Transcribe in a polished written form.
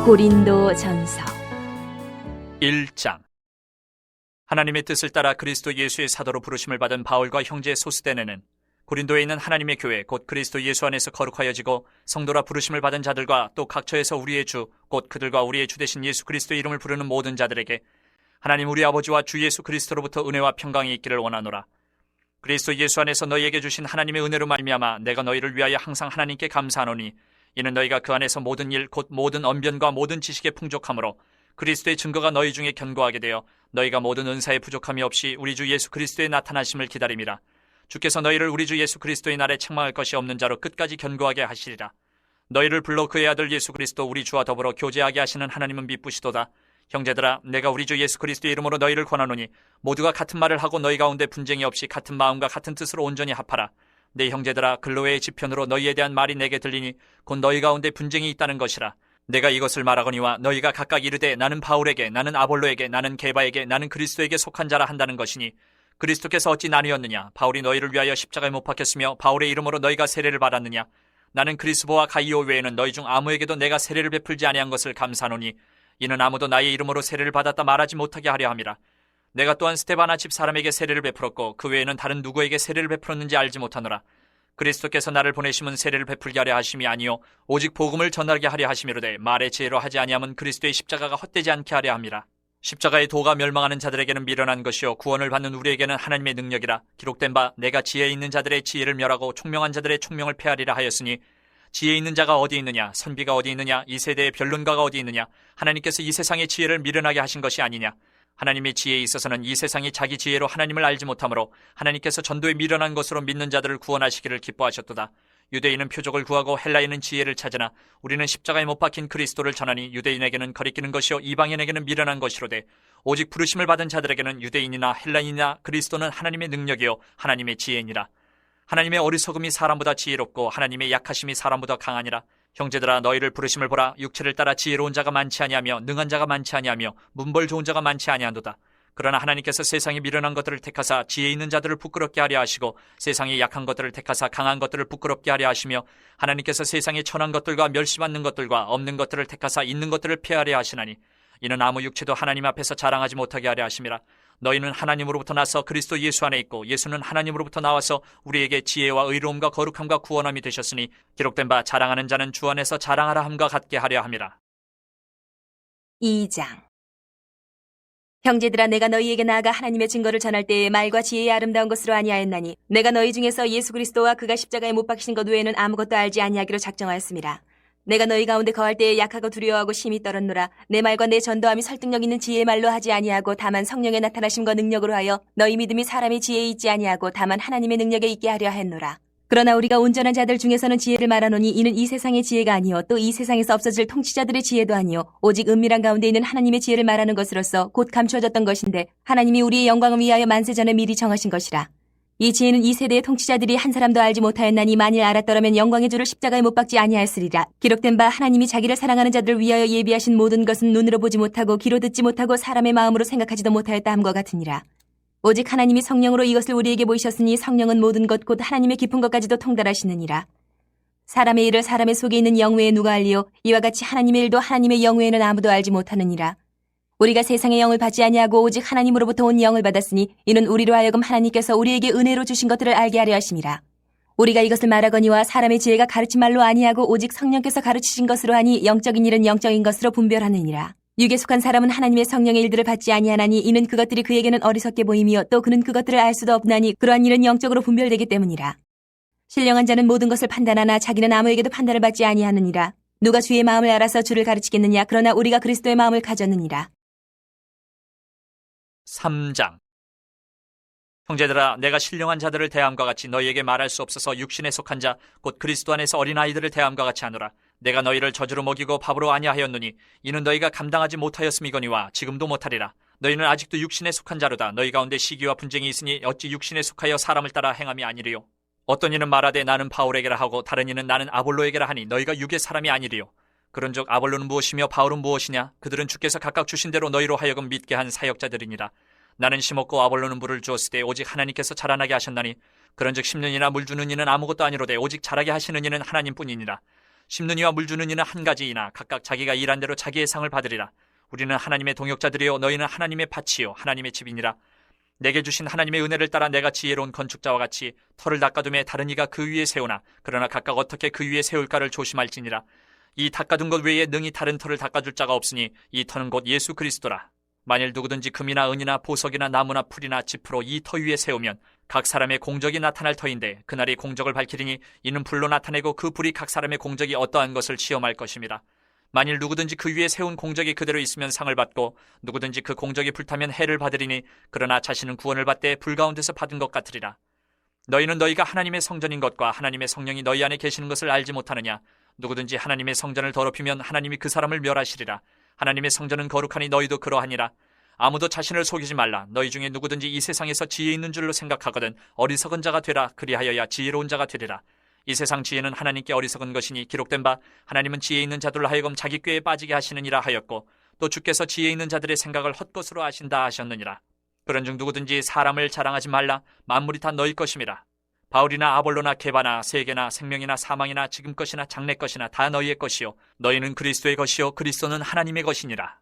고린도전서 1장. 하나님의 뜻을 따라 그리스도 예수의 사도로 부르심을 받은 바울과 형제 소스데네는 고린도에 있는 하나님의 교회 곧 그리스도 예수 안에서 거룩하여지고 성도라 부르심을 받은 자들과 또 각처에서 우리의 주 곧 그들과 우리의 주 되신 예수 그리스도의 이름을 부르는 모든 자들에게 하나님 우리 아버지와 주 예수 그리스도로부터 은혜와 평강이 있기를 원하노라. 그리스도 예수 안에서 너희에게 주신 하나님의 은혜로 말미암아 내가 너희를 위하여 항상 하나님께 감사하노니 이는 너희가 그 안에서 모든 일 곧 모든 언변과 모든 지식의 풍족함으로 그리스도의 증거가 너희 중에 견고하게 되어 너희가 모든 은사의 부족함이 없이 우리 주 예수 그리스도의 나타나심을 기다림이라. 주께서 너희를 우리 주 예수 그리스도의 날에 책망할 것이 없는 자로 끝까지 견고하게 하시리라. 너희를 불러 그의 아들 예수 그리스도 우리 주와 더불어 교제하게 하시는 하나님은 미쁘시도다. 형제들아, 내가 우리 주 예수 그리스도의 이름으로 너희를 권하노니 모두가 같은 말을 하고 너희 가운데 분쟁이 없이 같은 마음과 같은 뜻으로 온전히 합하라. 내 형제들아, 글로웨의 지편으로 너희에 대한 말이 내게 들리니 곧 너희 가운데 분쟁이 있다는 것이라. 내가 이것을 말하거니와 너희가 각각 이르되 나는 바울에게, 나는 아볼로에게, 나는 게바에게, 나는 그리스도에게 속한 자라 한다는 것이니 그리스도께서 어찌 나뉘었느냐? 바울이 너희를 위하여 십자가에 못 박혔으며 바울의 이름으로 너희가 세례를 받았느냐? 나는 그리스보와 가이오 외에는 너희 중 아무에게도 내가 세례를 베풀지 아니한 것을 감사하노니 이는 아무도 나의 이름으로 세례를 받았다 말하지 못하게 하려 함이라. 내가 또한 스데바나 집 사람에게 세례를 베풀었고 그 외에는 다른 누구에게 세례를 베풀었는지 알지 못하노라. 그리스도께서 나를 보내심은 세례를 베풀게 하려 하심이 아니요 오직 복음을 전하게 하려 하심이로되 말의 지혜로 하지 아니하면 그리스도의 십자가가 헛되지 않게 하려 함이라. 십자가의 도가 멸망하는 자들에게는 미련한 것이요 구원을 받는 우리에게는 하나님의 능력이라. 기록된 바 내가 지혜 있는 자들의 지혜를 멸하고 총명한 자들의 총명을 폐하리라 하였으니 지혜 있는 자가 어디 있느냐? 선비가 어디 있느냐? 이 세대의 변론가가 어디 있느냐? 하나님께서 이 세상의 지혜를 미련하게 하신 것이 아니냐? 하나님의 지혜에 있어서는 이 세상이 자기 지혜로 하나님을 알지 못하므로 하나님께서 전도에 미련한 것으로 믿는 자들을 구원하시기를 기뻐하셨도다. 유대인은 표적을 구하고 헬라인은 지혜를 찾으나 우리는 십자가에 못 박힌 그리스도를 전하니 유대인에게는 거리끼는 것이요 이방인에게는 미련한 것이로되 오직 부르심을 받은 자들에게는 유대인이나 헬라인이나 그리스도는 하나님의 능력이요 하나님의 지혜니라. 하나님의 어리석음이 사람보다 지혜롭고 하나님의 약하심이 사람보다 강하니라. 형제들아, 너희를 부르심을 보라. 육체를 따라 지혜로운 자가 많지 아니하며 능한 자가 많지 아니하며 문벌 좋은 자가 많지 아니한도다. 그러나 하나님께서 세상에 미련한 것들을 택하사 지혜 있는 자들을 부끄럽게 하려 하시고 세상에 약한 것들을 택하사 강한 것들을 부끄럽게 하려 하시며 하나님께서 세상에 천한 것들과 멸시받는 것들과 없는 것들을 택하사 있는 것들을 폐하려 하시나니 이는 아무 육체도 하나님 앞에서 자랑하지 못하게 하려 하심이라. 너희는 하나님으로부터 나서 그리스도 예수 안에 있고 예수는 하나님으로부터 나와서 우리에게 지혜와 의로움과 거룩함과 구원함이 되셨으니 기록된 바 자랑하는 자는 주 안에서 자랑하라 함과 같게 하려 함이라. 2장. 형제들아, 내가 너희에게 나아가 하나님의 증거를 전할 때에 말과 지혜의 아름다운 것으로 아니하였나니 내가 너희 중에서 예수 그리스도와 그가 십자가에 못 박히신 것 외에는 아무것도 알지 아니하기로 작정하였습니다. 내가 너희 가운데 거할 때에 약하고 두려워하고 심히 떨었노라. 내 말과 내 전도함이 설득력 있는 지혜의 말로 하지 아니하고 다만 성령의 나타나심과 능력으로 하여 너희 믿음이 사람의 지혜에 있지 아니하고 다만 하나님의 능력에 있게 하려 했노라. 그러나 우리가 온전한 자들 중에서는 지혜를 말하노니 이는 이 세상의 지혜가 아니요 또 이 세상에서 없어질 통치자들의 지혜도 아니요 오직 은밀한 가운데 있는 하나님의 지혜를 말하는 것으로서 곧 감추어졌던 것인데 하나님이 우리의 영광을 위하여 만세 전에 미리 정하신 것이라. 이 지혜는 이 세대의 통치자들이 한 사람도 알지 못하였나니 만일 알았더라면 영광의 주를 십자가에 못 박지 아니하였으리라. 기록된 바 하나님이 자기를 사랑하는 자들을 위하여 예비하신 모든 것은 눈으로 보지 못하고 귀로 듣지 못하고 사람의 마음으로 생각하지도 못하였다 함과 같으니라. 오직 하나님이 성령으로 이것을 우리에게 보이셨으니 성령은 모든 것 곧 하나님의 깊은 것까지도 통달하시느니라. 사람의 일을 사람의 속에 있는 영 외에 누가 알리요? 이와 같이 하나님의 일도 하나님의 영 외에는 아무도 알지 못하느니라. 우리가 세상의 영을 받지 아니하고 오직 하나님으로부터 온 영을 받았으니 이는 우리로 하여금 하나님께서 우리에게 은혜로 주신 것들을 알게 하려 하심이라. 우리가 이것을 말하거니와 사람의 지혜가 가르친 말로 아니하고 오직 성령께서 가르치신 것으로 하니 영적인 일은 영적인 것으로 분별하느니라. 육에 속한 사람은 하나님의 성령의 일들을 받지 아니하나니 이는 그것들이 그에게는 어리석게 보임이요 또 그는 그것들을 알 수도 없나니 그러한 일은 영적으로 분별되기 때문이라. 신령한 자는 모든 것을 판단하나 자기는 아무에게도 판단을 받지 아니하느니라. 누가 주의 마음을 알아서 주를 가르치겠느냐? 그러나 우리가 그리스도의 마음을 가졌느니라. 3장. 형제들아, 내가 신령한 자들을 대함과 같이 너희에게 말할 수 없어서 육신에 속한 자 곧 그리스도 안에서 어린아이들을 대함과 같이 하노라. 내가 너희를 저주로 먹이고 밥으로 아니하였노니 이는 너희가 감당하지 못하였음이거니와 지금도 못하리라. 너희는 아직도 육신에 속한 자로다. 너희 가운데 시기와 분쟁이 있으니 어찌 육신에 속하여 사람을 따라 행함이 아니리요. 어떤 이는 말하되 나는 바울에게라 하고 다른 이는 나는 아볼로에게라 하니 너희가 육의 사람이 아니리요. 그런즉 아볼로는 무엇이며 바울은 무엇이냐? 그들은 주께서 각각 주신 대로 너희로 하여금 믿게 한 사역자들이니라. 나는 심었고 아볼로는 물을 주었으되 오직 하나님께서 자라나게 하셨나니 그런즉 심는 이나 물 주는 이는 아무것도 아니로되 오직 자라게 하시는 이는 하나님뿐이니라. 심는 이와 물 주는 이는 한 가지이나 각각 자기가 일한 대로 자기의 상을 받으리라. 우리는 하나님의 동역자들이요 너희는 하나님의 밭이요 하나님의 집이니라. 내게 주신 하나님의 은혜를 따라 내가 지혜로운 건축자와 같이 터를 닦아둠에 다른 이가 그 위에 세우나 그러나 각각 어떻게 그 위에 세울까를 조심할지니라. 이 닦아둔 것 외에 능히 다른 터를 닦아줄 자가 없으니 이 터는 곧 예수 그리스도라. 만일 누구든지 금이나 은이나 보석이나 나무나 풀이나 짚으로 이 터 위에 세우면 각 사람의 공적이 나타날 터인데 그날이 공적을 밝히리니 이는 불로 나타내고 그 불이 각 사람의 공적이 어떠한 것을 시험할 것입니다. 만일 누구든지 그 위에 세운 공적이 그대로 있으면 상을 받고 누구든지 그 공적이 불타면 해를 받으리니 그러나 자신은 구원을 받되 불 가운데서 받은 것 같으리라. 너희는 너희가 하나님의 성전인 것과 하나님의 성령이 너희 안에 계시는 것을 알지 못하느냐. 누구든지 하나님의 성전을 더럽히면 하나님이 그 사람을 멸하시리라. 하나님의 성전은 거룩하니 너희도 그러하니라. 아무도 자신을 속이지 말라. 너희 중에 누구든지 이 세상에서 지혜 있는 줄로 생각하거든 어리석은 자가 되라. 그리하여야 지혜로운 자가 되리라. 이 세상 지혜는 하나님께 어리석은 것이니 기록된 바 하나님은 지혜 있는 자들로 하여금 자기 꾀에 빠지게 하시느니라 하였고 또 주께서 지혜 있는 자들의 생각을 헛것으로 하신다 하셨느니라. 그런즉 누구든지 사람을 자랑하지 말라. 만물이 다 너희 것임이라. 바울이나 아볼로나 게바나 세계나 생명이나 사망이나 지금 것이나 장래 것이나 다 너희의 것이요 너희는 그리스도의 것이요 그리스도는 하나님의 것이니라.